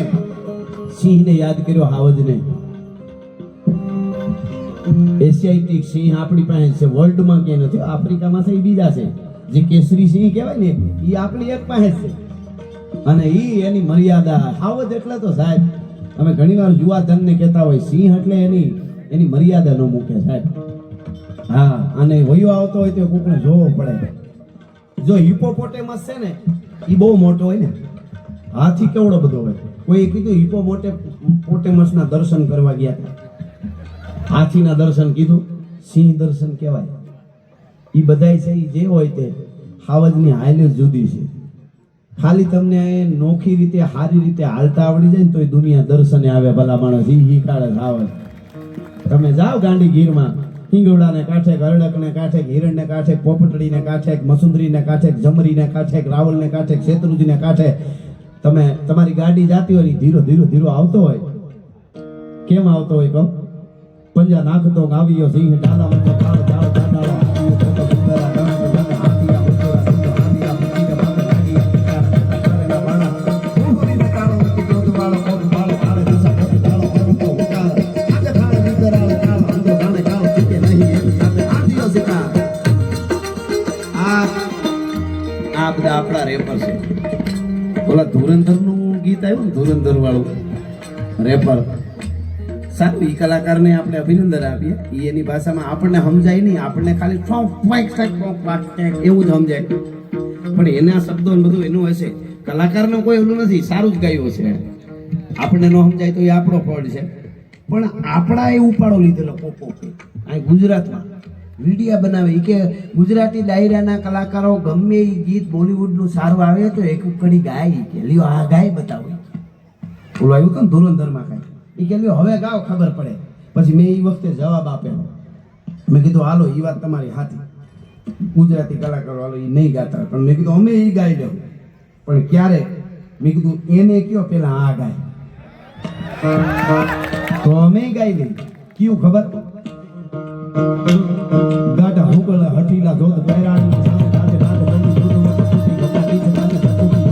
સિંહને યાદ કર્યો, હાવજને. એશિયાટિક સિંહ આપણી પાસે છે, વર્લ્ડમાં ક્યાંય નથી. આફ્રિકામાં છે એ બીજા છે, જે કેસરી સિંહ કહેવાય ને એ આપણી એક પાસે છે. અને એની મર્યાદા હાવજ એટલે તો સાહેબ અમે ઘણીવાર યુવાધનને કહેતા હોય સિંહ એટલે એની મર્યાદા ન મૂકે સાહેબ. હા, અને વયો આવતો હોય તો કોકને જોવો પડે. જો હિપોપોટેમસ છે ને એ બહુ મોટો હોય ને, હાથી કેવડો બધો હોય. કોઈ કીધું હિપોપોટેમસના દર્શન કરવા ગયા હતા, હાથીના દર્શન કીધું, સિંહ દર્શન કહેવાય. એ બધાય છે જે હોય તે હાવજની હાલ જ જુદી છે. ખાલી તમને નોખી રીતે સારી રીતે હાલતા આવડી જાય ને તો એ દુનિયા દર્શને આવે. ભલા માણસ ઈ કાળે હાવજ. તમે જાઓ ગાંડી ગીરમાં, હિંગોડાને કાંઠે, હરડકને કાંઠે, હિરણને કાંઠે, પોપટડીને કાંઠે, મસુંદરીને કાંઠે, જમરીને કાંઠે, રાવલને કાંઠે, શેત્રુજીને કાંઠે તમે તમારી ગાડી જાતી હોય ધીરો ધીરો ધીરો આવતો હોય. કેમ આવતો હોય કહો? પંજા નાખતો ગાવ્યો સિંહ ડાલા મંજો કાળ જાળ દાડાળો આપ્યો ફોટો સુંદરા ગણ ગણ હાથિયા મુજોરા સુંદર હાથિયા મુજીને બાદ લાગી કારના બાણા ઉહરીને કાળો ઉતી ક્રોધ વાળો કોદ વાળો કાળે દિશા કોદ ડાળો અરુતો ઉકાર આગે ખાળે દીકરાળો કાળ અંધો જાણે કાળ ચૂકે નહીં એની સામે આંધીઓ શિકાર. આ બધા આપણા રેપર છે. ઓલા ધુરંધરનું ગીત આવ્યું ને, ધુરંધર વાળું રેપર, સારું. એ કલાકારને આપણે અભિનંદન આપીએ. એની ભાષામાં આપણને સમજાય નહીં, આપણને ખાલી એવું જ સમજાય, પણ એના શબ્દો બધું એનું હશે. કલાકારનો કોઈ એનું નથી, સારું જ ગાયું હશે. આપણને ન સમજાય તો એ આપણો ફોલ્ટ છે. પણ આપણા એ ઉપાડો લીધેલો પોપો અહીં ગુજરાતમાં વિડીયા બનાવે. એ કે ગુજરાતી ડાયરાના કલાકારો ગમે એ ગીત બોલિવૂડનું સારું આવે તો એક કડી ગાય. કે લ્યો આ ગાય બતાવો. ઓલું આવ્યું હતું ને ધુરંધરમાં કાંઈ, એ કે લ્યો હવે ગાઓ ખબર પડે. પછી મેં એ વખતે જવાબ આપેલો, મેં કીધું હાલો એ વાત તમારી હાથી, ગુજરાતી કલાકારો હાલો એ નહીં ગાતા, પણ મેં કીધું અમે એ ગાઈ લેવું. પણ ક્યારે? મેં કીધું એને કયો પેલા આ ગાય, તો અમે ગાઈ લઈ. કયું ખબર? ગાઢા હુકળ હઠીલા ધોધ પહેરાણી સામે ગાઢે ગાઢ બંધી દૂધ સુતી ગતા બીજ ગાને ધતુકી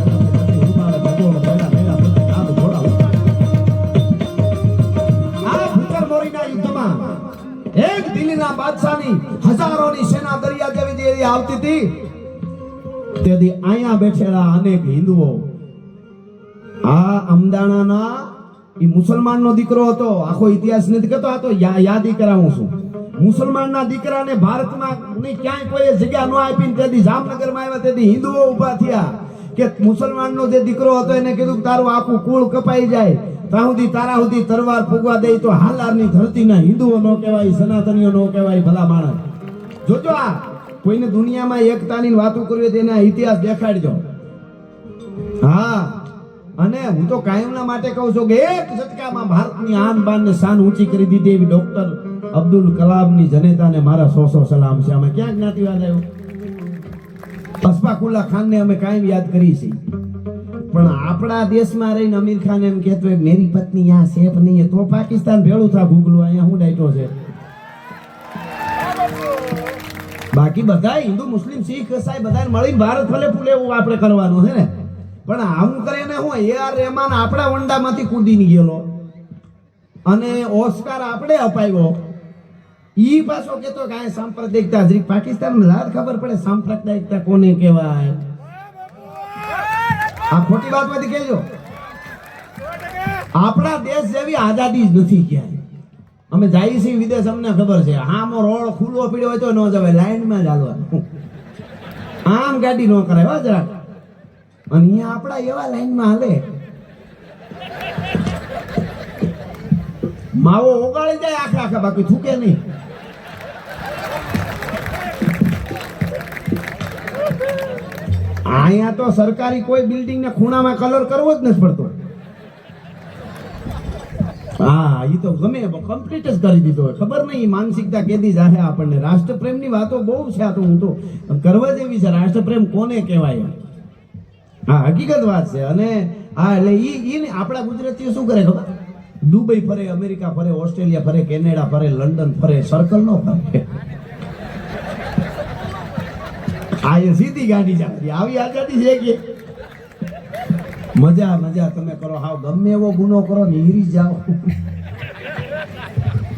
ઉમાળ જેદી આવતી હતી તેથી અહીંયા બેઠેલા અનેક હિન્દુઓ આ અમદાણાના એ મુસલમાનનો દીકરો હતો. આખો ઇતિહાસ નથી કહેતો, આ તો યાદી કરાવું છું. મુસલમાનના દીકરાને ભારતમાં ક્યાંય કોઈ જગ્યા ન આપી. તેથી જામનગરમાં આવ્યા તેથી હિન્દુઓ ઊભા થયા કે મુસલમાનનો જે દીકરો હતો એને કીધું કે તારું આખું કુળ કપાઈ જાય, ત્યાં સુધી તારા સુધી તરવાર ફૂગવા દે તો હાલારની ધરતીના હિન્દુઓ નો કહેવાય, સનાતનીઓ નો કહેવાય. ભલા માણસ જોજો, આ કોઈને દુનિયામાં એકતાની વાતો કરવી હોય તેના ઇતિહાસ દેખાડજો. હા, અને હું તો કાયમના માટે કહું છું કે એક ઝટકામાં ભારતની આન બાન ને શાન ઊંચી કરી દીધી એવી ડોક્ટર અબ્દુલ કલામની જનેતાને મારા 100 સલામ છે. અમે ક્યાં જ્ઞાતિવાદ આવ્યો? અશફાકુલ્લા ખાનને અમે કાયમ યાદ કરી છે, પણ આપણા દેશમાં રહીને અમીર ખાન એમ કહેતો હોય મેરી પત્ની યહાં સેફ નહીં તો પાકિસ્તાન ભેળું થા ગુગલું અહીંયા હું ડાયટો છે. બાકી બધા હિન્દુ મુસ્લિમ શીખ ઈસાઈ બધાને મળીને ભારત ભલે ફૂલે એવું આપણે કરવાનું છે ને. પણ આવું કરે ને હું AR રહેમાન આપણા વંડામાંથી કૂદીને ગયેલો અને ઓસ્કાર આપણે અપાવ્યો. ઈ પાછો કેતો કે આ સાંપ્રદાયિકતા હજી પાકિસ્તાનમાં લાદ ખબર પડે સાંપ્રદાયિકતા કોને કહેવાય. આ ખોટી વાત બધી કહેજો. આપણા દેશ જેવી આઝાદી જ નથી ક્યાંય. અમે જઈએ છીએ વિદેશ, અમને ખબર છે આમ રોડ ખુલ્લો પડ્યો હોય તો ન જવાય, લાઈનમાં જ હાલવાનું. આમ ગાડી ન કરાય હો જરાક. અને અહીંયા આપણા એવા લાઈનમાં હાલે માવો ઓગાળી જાય આખા આખા, બાકી થૂકે નહીં. અહીંયા તો સરકારી કોઈ બિલ્ડિંગ ને ખૂણામાં કલર કરવો જ નથી પડતો. હા, એ તો ગમે કમ્પ્લીટ જ કરી દીધો હોય. ખબર નહીં માનસિકતા કેદી જાહે આપણને. રાષ્ટ્રપ્રેમની વાતો બહુ છે. આ તો હું તો કરવા જેવી છે. રાષ્ટ્રપ્રેમ કોને કહેવાય? હા, હકીકત વાત છે. અને હા, એટલે ઈ આપણા ગુજરાતીઓ શું કરે ખબર? દુબઈ ફરે, અમેરિકા ફરે, ઓસ્ટ્રેલિયા ફરે, કેનેડા ફરે, લંડન ફરે, સર્કલ નો ફરે. આ એ સીધી ગાડી જાય. આવી આઝાદી છે કે મજા મજા તમે કરો. હાવ ગમે એવો ગુનો કરો નીરી જાઓ.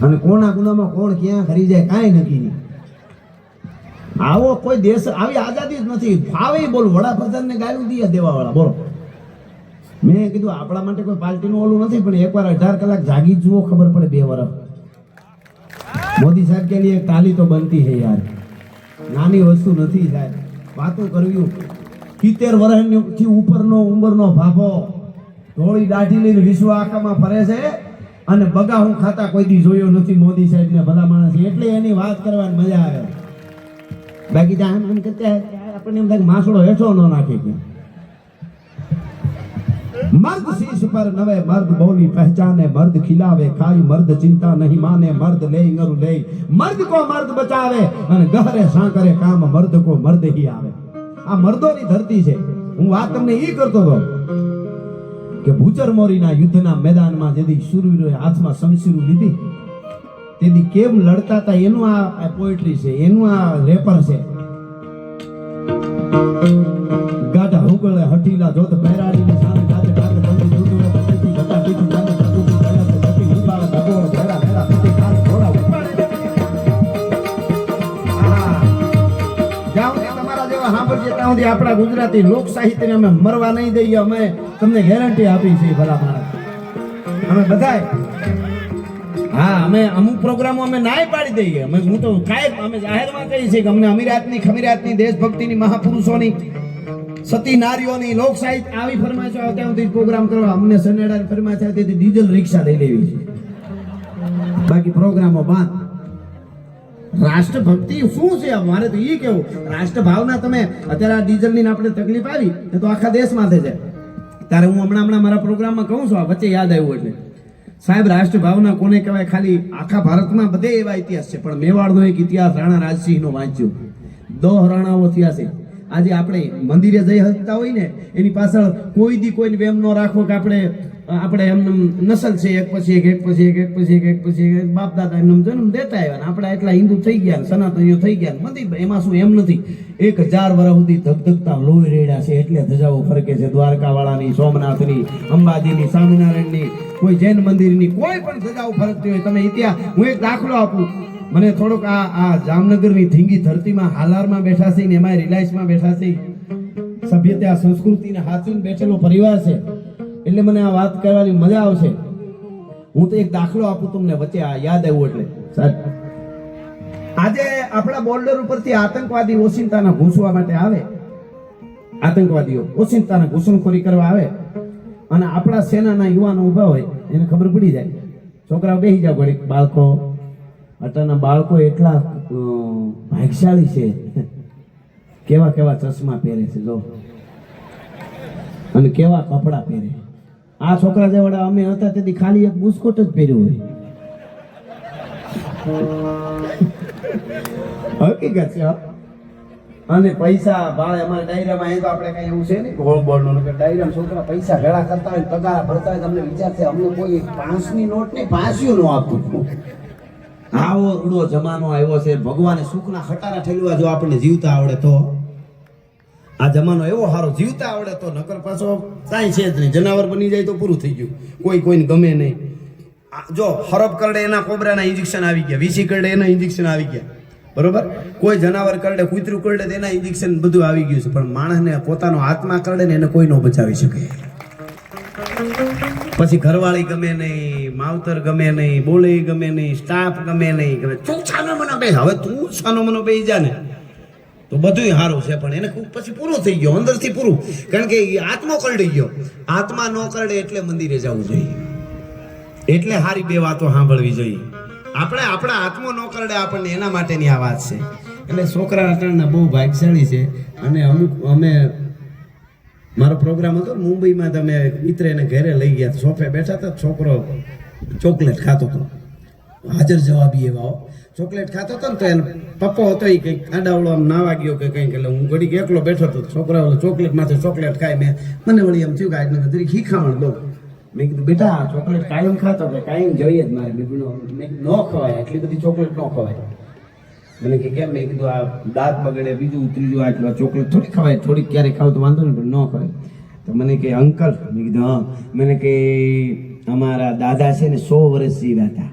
અને કોના ગુનામાં કોણ ક્યાં ખરી જાય કાંઈ નક્કી નહીં. આવો કોઈ દેશ આવી આઝાદી જ નથી. ફાવે બોલ વડાપ્રધાનને ગાયું દે દેવા વાળા બોલો. મેં કીધું આપણા માટે કોઈ પાર્ટીનું ઓલું નથી, પણ એકવાર 18 કલાક જાગી જુઓ, ખબર પડે 2 વર્ષ. મોદી સાહેબ કે લીએ તાલી તો બનતી છે યાર, નાની વસ્તુ નથી સાહેબ. વાતો કરવી 70 વર્ષથી ઉપરનો ઉંમરનો ભાભો ધોળી દાઢી લઈને વિશ્વ આખામાં ફરે છે અને બગા હું ખાતા કોઈ દી જોયો નથી મોદી સાહેબને. ભલા માણસ એટલે એની વાત કરવાની મજા આવે. બાકી તો આમ કરતા આપણને એમ થાય માસડો હેઠો ન નાખે કે मर्द शीश पर नवे मर्द बोली पहचाने, मर्द खिलावे खाई, मर्द चिंता नहीं माने, मर्द ले इंगरु ले, मर्द को मर्द बचावे અને ગહરે સાંકરે કામ મર્દ કો મર્દ ही આવે. આ મર્દોની ધરતી છે. હું વાત તમને ઈ કરતો હતો કે ભૂચર મોરીના યુદ્ધના મેદાનમાં જેથી શૂરવીરોએ હાથમાં શમશીરું લીધી તેથી કેમ લડતા હતા એનું આ પોએટ્રી છે, એનું આ રેપર છે. ગાઢા હુગળે હઠીલા જોત પહેરાડીની સામે ગાતે ગાતે બંધી દૂધુને બચતી ગતા પીઠું જાને તકુતી ગયા તો જતી નિભાવે ભગોળ ભેરા ભેરા પીતી ખાલ ઘોડા ઉપાડે. જાઓ ને તમારા જેવા સાંભળજે ત્યાં સુધી આપણા ગુજરાતી લોક સાહિત્યને અમે મરવા નહીં દઈએ. અમે તમને ગેરંટી આપી છે ભલા માણસ. અમે બધાય હા, અમે અમુક પ્રોગ્રામો અમે નાય પાડી દઈએ. અમે હું તો કાયમ અમે જાહેરમાં કહીએ છીએ કે અમને અમીરાતની ખમીરાતની દેશભક્તિની મહાપુરુષોની સતી નારીઓની લોક સાહિત્ય આવી ફરમાઈશો આવતા સુધી પ્રોગ્રામ કરવા. અમને સનેડાની ફરમાઈશ આવતી હતી ડીઝલ રિક્ષા લઈ લેવી છે, બાકી પ્રોગ્રામો બંધ. રાષ્ટ્રભક્તિ શું છે મારે તો એ કેવું. રાષ્ટ્ર ભાવના તમે અત્યારે આ ડીઝલની આપણે તકલીફ આવી તો આખા દેશમાં થઈ જાય. ત્યારે હું હમણાં મારા પ્રોગ્રામમાં કહું છું, આ વચ્ચે યાદ આવ્યું એટલે સાહેબ રાષ્ટ્ર ભાવના કોને કહેવાય. ખાલી આખા ભારતમાં બધે એવા ઇતિહાસ છે, પણ મેવાડનો એક ઇતિહાસ રાણા રાજસિંહનો વાંચ્યો. 10 રાણાઓ થયા છે. આજે આપણે મંદિરે જઈ હકતા હોય ને એની પાછળ કોઈ દી કોઈને વેમ ન રાખવો કે આપણે એમને નસલ છે એક પછી એક પછી એક પછી એક પછી એક બાપ દાદા એમને જન્મ દેતા આવ્યા. આપણે એટલા હિન્દુ થઈ ગયા, સનાતનીઓ થઈ ગયા. મંદિર એમાં શું એમ નથી. 1000 વર્ષ સુધી ધગધગતા લોહી રેડ્યા છે એટલે ધજાઓ ફરકે છે. દ્વારકા વાળાની, સોમનાથની, અંબાજીની, સ્વામિનારાયણની, કોઈ જૈન મંદિરની કોઈ પણ ધજાઓ ફરકતી હોય. તમે ઇતિહાસ હું એક દાખલો આપું. મને થોડુંક આ જામનગરની ધીંગી ધરતીમાં હાલારમાં બેઠા છે ને એમાં રિલાયન્સમાં બેઠા છે સભ્યતા સંસ્કૃતિને હાચવીને બેઠેલો પરિવાર છે એટલે મને આ વાત કરવાની મજા આવશે. હું તો એક દાખલો આપું તમને વચ્ચે આ યાદ આવ્યું એટલે સાહેબ, આજે આપણા બોર્ડર ઉપરથી આતંકવાદી ઓચિંતાના ઘૂસવા માટે આવે, આતંકવાદીઓ ઓચિંતાના ઘૂસણખોરી કરવા આવે અને આપણા સેનાના યુવાનો ઊભા હોય એને ખબર પડી જાય. છોકરાઓ બેસી જાવ ઘડીક, બાળકો અત્યારના બાળકો એટલા ભાગ્યશાળી છે, કેવા કેવા ચશ્મા પહેરે છે જો, અને કેવા કપડા પહેરે. આ છોકરા જેવડા અમે હતા તેથી ખાલી એક બુસ્કોટ જ પહેર્યું હોય, હકીકત છે. અને પૈસા ભાડે અમારા ડાયરામાં અહીં તો આપણે કઈ એવું છે ને ગોળ બોળનું કે ડાયરામાં છોકરા પૈસા ભેળા કરતા હોય, પગાર ભરતા હોય, તમને વિચાર છે અમને કોઈ 5ની નોટ નહીં 5 નો આપતું. આવો રૂડો જમાનો આવ્યો છે. ભગવાને સુખના ખટારા ઠેલવા જો આપણને જીવતા આવડે તો, આ જમાનો એવો સારો જીવતા આવડે તો, નકર પાછો કાંઈ છે જ નહીં. જનાવર બની જાય તો પૂરું થઈ ગયું, કોઈ કોઈને ગમે નહીં. જો હરફ કરડે એના કોબરાના ઇન્જેક્શન આવી ગયા, વીસી કરડે એના ઇન્જેક્શન આવી ગયા, બરોબર. કોઈ જનાવર કરડે, કૂતરું કરડે તેના ઇન્જેક્શન બધું આવી ગયું છે. પણ માણસને પોતાનો આત્મા કરડે ને એને કોઈ ન બચાવી શકે. પછી ઘરવાળી ગમે નહીં, માવતર ગમે નહીં, બોલે ગમે નહીં, સ્ટાફ ગમે નહીં, ગમે તું છાનો મનો બે, હવે તું છાનો મનો બેસી જા ને તો બધું સારું છે. પણ એને પછી પૂરું થઈ ગયો, અંદરથી પૂરું, કારણ કે આત્મો કરડી ગયો. આત્મા ન કરડે એટલે મંદિરે જવું જોઈએ, એટલે સારી બે વાતો સાંભળવી જોઈએ. આપણે આપણા આત્મો ન કરડે આપણને, એના માટેની આ વાત છે. એટલે છોકરા અટાણના બહુ ભાગ્યશાળી છે. અને અમે મારો પ્રોગ્રામ હતો મુંબઈમાં, તમે મિત્ર એને ઘરે લઈ ગયા, સોફે બેઠા હતા, છોકરો ચોકલેટ ખાતો હતો, હાજર જવાબી એવા ચોકલેટ ખાતો હતો ને તો એને પપ્પો હતો એ કંઈક આડાવડો આમ નાવા ગયો કે કંઈક, એટલે હું ઘડીક એકલો બેઠો હતો. છોકરા ચોકલેટ માથે ચોકલેટ ખાય, મને વળી એમ થયું કે આજને જરી ખીખામણ દઉં. મેં કીધું બેટા ચોકલેટ કાયમ ખાતો કે કાયમ જોઈએ જ મારે, મેં ન ખવાય એટલી બધી ચોકલેટ ન ખવાય. મને કે કેમ? મેં કીધું આ દાંત બગડે, બીજું ત્રીજું, આટલું ચોકલેટ થોડી ખવાય, થોડીક ક્યારેક ખાવ તો વાંધો નહીં, પણ ન ખવાય. તો મને કે અંકલ, મેં કીધું હા. મને કે અમારા દાદા છે ને 100 વર્ષ જીવ્યા હતા.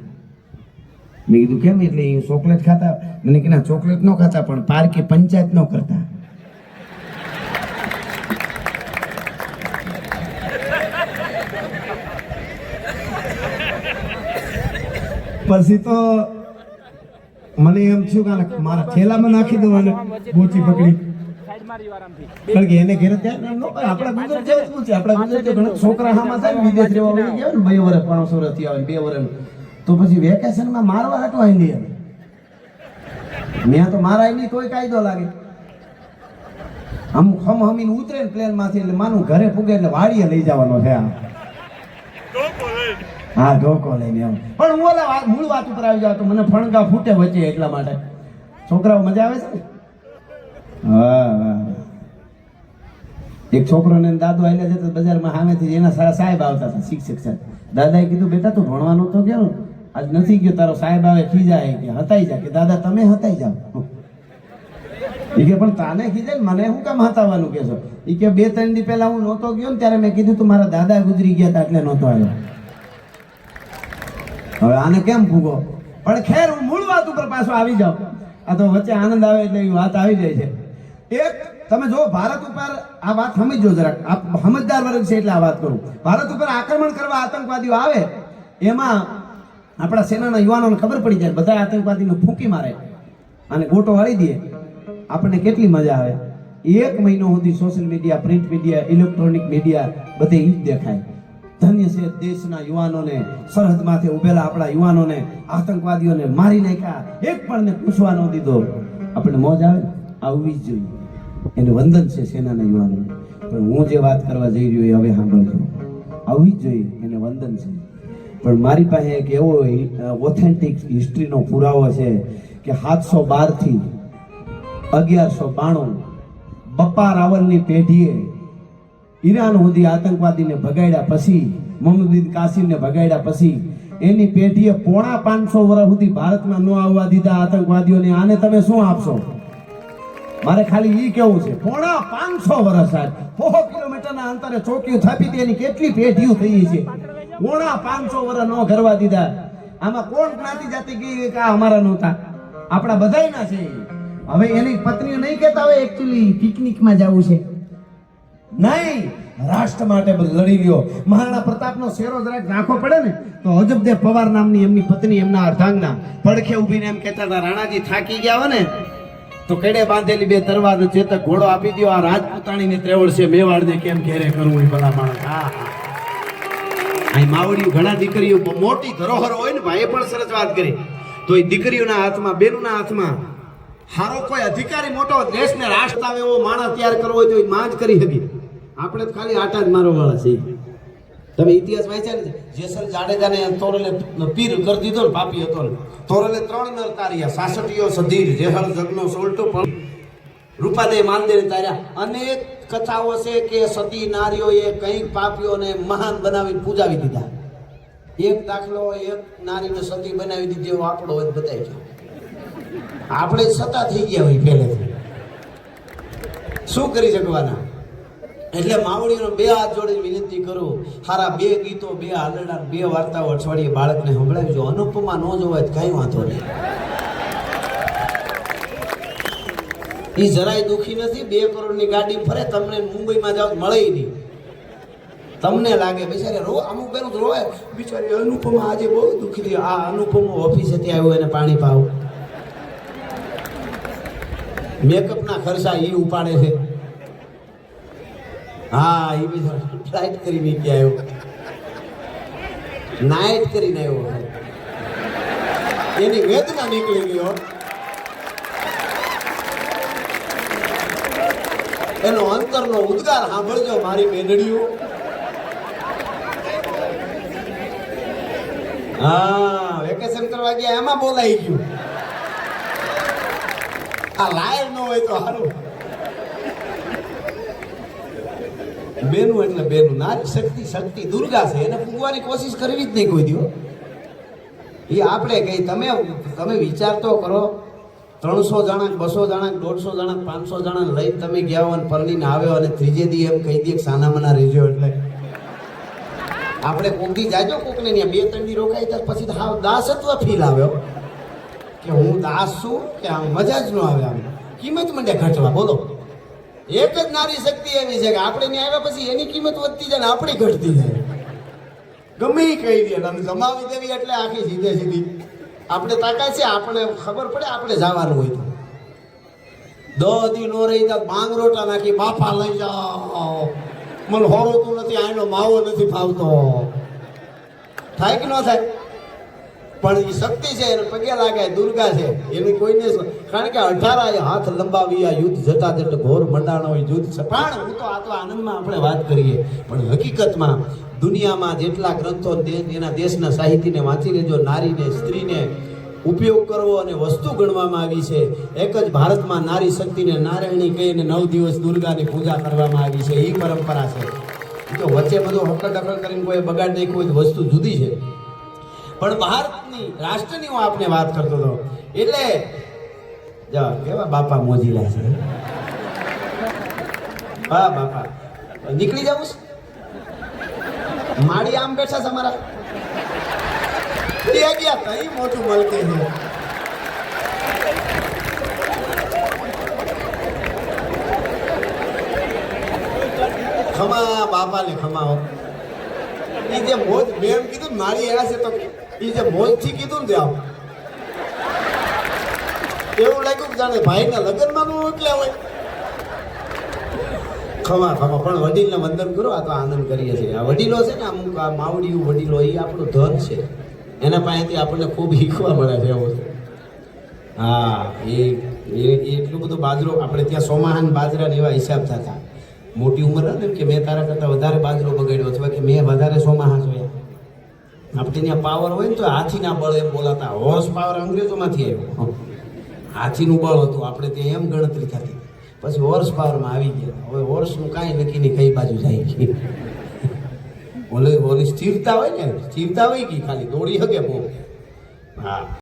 મેં કીધું કેમ? એટલે એ ચોકલેટ ખાતા. મને કે ના ચોકલેટ ન ખાતા, પણ પાર્કે પંચાયત ન કરતા. પછી તો મને એમ થયું કે મારા થેલામાં નાખી દઉં અને બોચી પકડી, કારણ કે એને ઘેરે ત્યાં આપણા ગુજરાત જેવું શું છે, આપણા ગુજરાત ઘણા છોકરા હામાં થાય વિદેશ રહેવા વળી ગયા ને 2 વર્ષ 5 વર્ષથી આવે 2 વર્ષ, તો પછી વેકેશનમાં મારવા હાટો આવી લે. મેં તો મારા નહીં તોય કાયદો લાગે. હમીને ઉતરે ને પ્લેન માંથી એટલે માનું ઘરે પૂગે એટલે વાડીએ લઈ જવાનો છે. હા ઢોકો લઈને આવું. પણ હું ઓલા મૂળ વાત ઉપર આવી જાવ તો મને ફણગા ફૂટે વચ્ચે, એટલા માટે. છોકરાઓ મજા આવે છે ને? હા. એક છોકરો ને દાદો આવેલા જતો બજારમાં, સામેથી એના સાહેબ આવતા હતા, શિક્ષક સાહેબ. દાદાએ કીધું બેટા તું ભણવાનો તો કેમ આજ નથી ગયો? તારો સાહેબ આવે ખીજાય કે હતાઈ જા. કે દાદા તમે હતાઈ જાઓ. એ કે પણ તાને ખીજાય મને શું કામ હતાવવાનું કે છો? એ કે 2-3 દી પહેલા હું નહોતો ગયો ને ત્યારે મેં કીધું તું મારા દાદા ગુજરી ગયા હતા એટલે નહોતો આવ્યો. હવે આને કેમ ફૂગો? પણ ખેર હું મૂળ વાત ઉપર પાછો આવી જાઉં. આ તો વચ્ચે આનંદ આવે એટલે એ વાત આવી જાય છે. એક તમે જો ભારત ઉપર આ વાત સમજો જરાક, આપ સમજદાર વર્ગ છે એટલે આ વાત કરું. ભારત ઉપર આક્રમણ કરવા આતંકવાદીઓ આવે, એમાં આપણા સેનાના યુવાનોને ખબર પડી જાય, બધા આતંકવાદીને ફૂંકી મારે અને ગોટો વાળી દે, આપણને કેટલી મજા આવે. 1 મહિનો સુધી social media, print media, electronic media બધે ઈ જ દેખાય. ધન્ય છે દેશના યુવાનોને, સરહદમાંથી ઉભેલા આપણા યુવાનોને આતંકવાદીઓને મારી નાખ્યા, એક પણ ને પૂછવા ન દીધો. આપણને મોજ આવે, આવવી જ જોઈએ. એને વંદન છે સેનાના યુવાનોને. પણ હું જે વાત કરવા જઈ રહ્યો એ હવે સાંભળજો. આવવી જ જોઈએ, એને વંદન છે. પણ મારી પાસે એક એવો ઓથેન્ટિક હિસ્ટ્રીનો પુરાવો છે કે 712 થી 1192 બપ્પા રાવલની પેઢીએ ઈરાન સુધી આતંકવાદીને ભગાડ્યા પછી, મોહમ્મદ બિન કાસિમને ભગાડ્યા પછી એની પેઢીએ 550 વર્ષ સુધી ભારતમાં ન આવવા દીધા આતંકવાદીઓને. આને તમે શું આપશો? મારે ખાલી ઈ કેવું છે, 550 વર્ષ સાહેબ, 100 કિલોમીટરના અંતરે ચોકીઓ થાપી હતી, એની કેટલી પેઢીઓ થઈ છે. 550 વર્ષ ન કરવા દીધા. આમાં કોણ જ્ઞાતિ જાતિ કે અમારા નહોતા? આપણા બધાયના છે. હવે એની પત્નીઓ નહીં કહેતા હોય એકચ્યુઅલી પિકનિકમાં જવું છે, નહીં, રાષ્ટ્ર માટે લડી લ્યો. મહારાણા પ્રતાપનો શેરો જરાક નાખવો પડે ને તો અજબદેવ પવાર નામની એમની પત્ની, એમના અર્ધાંગના પડખે ઊભીને એમ કહેતા હતા, રાણાજી થાકી ગયા હોય ને તો કેડે બાંધેલી 2 તરવાર ચેતક ઘોડો આપી દો, આ રાજપૂતાણીને ત્રેવડ છે, મેવાડને કેમ ઘેરે કરવું એ ભલા માણસ. હા, અહીં માવડીઓ ઘણા દીકરીઓ મોટી ધરોહર હોય ને ભાઈ, એ પણ સરસ વાત કરી. તો એ દીકરીઓના હાથમાં, બેનોના હાથમાં હારો કોઈ અધિકારી મોટો દેશને રાષ્ટ્ર આવે એવો માણસ તૈયાર કરવો હોય તો એ માં જ કરી હતી. આપણે તો ખાલી આટા જ મારવા વાળા છીએ. તમે ઇતિહાસ વાંચ્યા ને, જેસલ જાડેજાને તોરલે પીર કરી દીધો ને, પાપી હતો ને, તોરલે 3 નર તાર્યા, સાસટીયો સધીર, જેહલ જગનો સોલટો પણ રૂપાદે માલદે તાર્યા. અનેક કથાઓ છે કે સતી નારીઓએ કંઈક પાપીઓને મહાન બનાવીને પૂજાવી દીધા. એક દાખલો, એક નારીને સતી બનાવી દીધી એવો આપણો હોય બતાવી છે. આપણે સતા થઈ ગયા હોય પહેલેથી, શું કરી શકવાના? એટલે માવડીનો 2 હાથ જોડીને વિનંતી કરું, હારા 2 ગીતો, 2 હાલરડા, 2 વાર્તાઓ અઠવાડિયે બાળકને સંભળાવજો. અનુપમા ન જોવાય તો કઈ વાંધો નહીં, એ જરાય દુખી નથી. 2 કરોડની ગાડી ફરે, તમને મુંબઈમાં જાવ મળે નહીં. તમને લાગે બિચારે અમુક બેનું રોય, બિચારી અનુપમા આજે બહુ દુખી થઈ. આ અનુપમા ઓફિસેથી આવ્યો, એને પાણી પાવ, મેકઅપના ખર્ચા એ ઉપાડે છે. હા, એ બી ફ્લાઇટ કરીને ક્યાં આવ્યો, નાઇટ કરીને આવ્યો, એની વેદના નીકળી ગયો. એનો અંતરનો ઉદ્ગાર સાંભળજો મારી મેંદડીઓ. હા, વેકેશન કરવા ગયા એમાં બોલાઈ ગયું. આ લાયર ન હોય તો સારું. બેનું એટલે બેનું, નારી શક્તિ, શક્તિ દુર્ગા છે, એને પૂગવાની કોશિશ કરવી જ નહીં કોઈ દિવસ. એ આપણે કઈ, તમે વિચાર તો કરો, 300 જણા, 200 જણા, 150 જણા, 500 જણા લઈ તમે ગયા હો અને પરણીને આવ્યો અને ત્રીજે દી એમ કહી દે સાના મના રહેજો. એટલે આપણે કોકથી જાજો, કોકને ત્યાં 2-3 દી રોકાઈ ત્યારે પછી હાવ દાસત્વ ફીલ આવ્યો કે હું દાસ છું, કે આમ મજા જ ન આવે. આમ કિંમત મંડે ઘટવા. બોલો, એક જ નારી શક્તિ એવી છે કે આપણે ત્યાં આવ્યા પછી એની કિંમત વધતી જાય ને આપણી ઘટતી જાય. ગમે એ કહી દે, તમે જમાવી દેવી એટલે આખી સીધે સીધી આપણે તાકાત છે. આપણે ખબર પડે આપણે જવાનું હોય તો 10 દી નો રહી જાય, માંગરોટા નાખી, બાપા લઈ જાઓ, મને હોરોતું નથી, આનો માવો નથી ફાવતો. થાય કે ન થાય? પણ એ શક્તિ છે, એને પગે લાગે, દુર્ગા છે, એની કોઈને. કારણ કે 18 હાથ લંબાવ્યા યુદ્ધ જતા જટ ઘોર મંડાણો યુદ્ધ છે. પણ હું તો આ તો આનંદમાં આપણે વાત કરીએ, પણ હકીકતમાં દુનિયામાં જેટલા ગ્રંથો એના દેશના સાહિત્યને વાંચી લેજો. નારીને, સ્ત્રીને ઉપયોગ કરવો અને વસ્તુ ગણવામાં આવી છે. એક જ ભારતમાં નારી શક્તિને નારાયણી કહીને 9 દિવસ દુર્ગાની પૂજા કરવામાં આવી છે. એ પરંપરા છે. તો વચ્ચે બધું હકડ ડકડ કરીને કોઈ બગાડ નાખ્યું હોય વસ્તુ જુદી છે, પણ ભારતની રાષ્ટ્રની હું આપને વાત કરતો હતો. એટલે કેવા બાપા મોજીલા છે. હા બાપા, નીકળી જવું છે. માળી આમ બેઠા છે અમારા, ગયા કઈ મોટું મળકે છે. ખમા બાપા ને ખમાઓ. એ જે મોજ, મેં એમ કીધું મારી એના છે તો એ જે મોજ થી કીધું ને આમ એવું લાગ્યું કે જાણે ભાઈના લગ્નમાં નું મોકલ્યા હોય. ખમા ખમા, પણ વડીલને વંદન કરો. આ તો આનંદ કરીએ છીએ. આ વડીલો છે ને, અમુક આ માવડીયું વડીલો, એ આપણું ધન છે. એના પાસેથી આપણને ખૂબ શીખવા મળે છે એવું. હા, એ એટલું બધું બાજરો આપણે ત્યાં સોમાહાન બાજરા એવા હિસાબ થતા. મોટી ઉંમર ને એમ કે મેં તારા કરતાં વધારે બાજરો બગાડ્યો, અથવા કે મેં વધારે સોમાહા જોયા. આપણે ત્યાં પાવર હોય ને તો હાથીના બળ એમ બોલાતા. હોર્સ પાવર અંગ્રેજોમાંથી આવ્યો, હાથીનું બળ હતું. આપણે ત્યાં એમ ગણતરી થતી. પછી હોર્સ પાવરમાં આવી ગયા. હવે હોર્સનું કાંઈ નક્કી નહીં કઈ બાજુ જાય ગઈ. ઓલી સ્થિરતા હોય ને, સ્થિરતા હોય ગઈ, ખાલી દોડી શકે બહુ. હા.